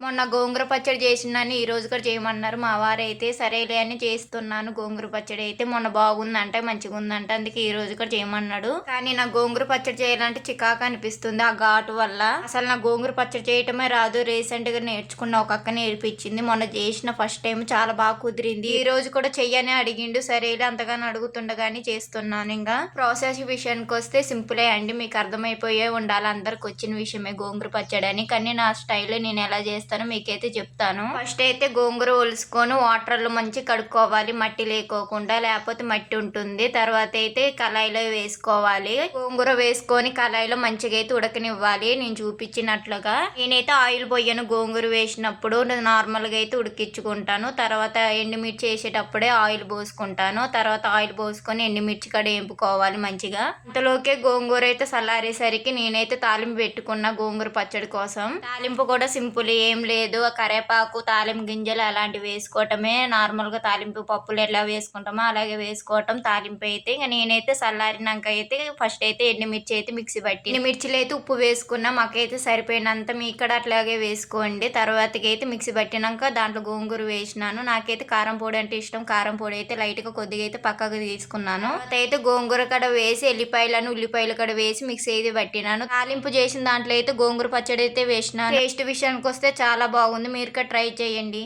మొన్న గోంగూర పచ్చడి చేసినని ఈరోజు కూడా చేయమన్నారు. మా వారైతే సరేలే అని చేస్తున్నాను గోంగూర పచ్చడి అయితే. మొన్న బాగుందంట, మంచిగుందంట. అందుకే ఈరోజు కూడా చేయమన్నాడు. కానీ నాకు గోంగూర పచ్చడి చేయాలంటే చికాకు అనిపిస్తుంది ఆ ఘాటు వల్ల. అసలు నాకు గోంగూర పచ్చడి చేయటమే రాదు. రీసెంట్‌గా నేర్చుకున్న ఒక అక్క నేర్పించింది. మొన్న చేసిన ఫస్ట్ టైమ్ చాలా బాగా కుదిరింది. ఈ రోజు కూడా చెయ్యని అడిగిండు. సరేలే అంతగాని అడుగుతుండగాని చేస్తున్నాను ఇంగా. ప్రాసెస్ విషయానికొస్తే సింపులే అండి. మీకు అర్థమైపోయే ఉండాలి అందరికి వచ్చిన విషయమే గోంగూర పచ్చడి అని. కానీ నా స్టైల్‌లో నేను ఎలా చేస్తానో మీకైతే చెప్తాను. ఫస్ట్ అయితే గోంగూర ఒలుసుకొని వాటర్‌లో మంచిగా కడుక్కోవాలి. మట్టి లేకోకుండా, లేకపోతే మట్టి ఉంటుంది. తర్వాత అయితే కళాయిలో వేసుకోవాలి. గోంగూర వేసుకొని కళాయిలో మంచిగా అయితే ఉడకనివ్వాలి నేను చూపించినట్లుగా. నేనైతే ఆయిల్ పోయను గోంగూర వేసినప్పుడు. నార్మల్‌గా అయితే ఉడికించుకుంటాను. తర్వాత ఎండుమిర్చి వేసేటప్పుడే ఆయిల్ పోసుకుంటాను. తర్వాత ఆయిల్ పోసుకొని ఎండుమిర్చి కూడా వేపుకోవాలి మంచిగా. అంతలోకే గోంగూర అయితే చల్లారేసరికి నేనైతే తాలింపు పెట్టుకున్న గోంగూర పచ్చడి కోసం. తాలింపు కూడా సింపుల్ ఏం లేదు. కరివేపాకు, తాలింపు గింజలు అలాంటివి వేసుకోవటమే. నార్మల్‌గా తాలింపు పప్పులు ఎలా వేసుకుంటామో అలాగే వేసుకోవటం తాలింపు అయితే. ఇంక నేనైతే చల్లారినాక అయితే ఫస్ట్ అయితే ఎండుమిర్చి అయితే మిక్సీ పట్టి ఎండుమిర్చిలో అయితే ఉప్పు వేసుకున్నా. మాకైతే సరిపోయినంత మీక్కడ అట్లాగే వేసుకోండి. తర్వాతకైతే మిక్సీ పట్టినాక దాంట్లో గోంగూర వేసినాను. నాకైతే కారం పొడి అంటే ఇష్టం. కారం పొడి అయితే లైట్‌గా కొద్దిగా అయితే పక్కకు తీసుకున్నాను. అయితే గోంగూర కడ వేసి ఉల్లిపాయలు కూడా వేసి మిక్సీ అయితే పట్టినాను. తాలింపు చేసిన దాంట్లో అయితే గోంగూర పచ్చడి అయితే వేసినాను. టేస్ట్ విషయానికి వస్తే చాలా బాగుంది. మీరు కూడా ట్రై చేయండి.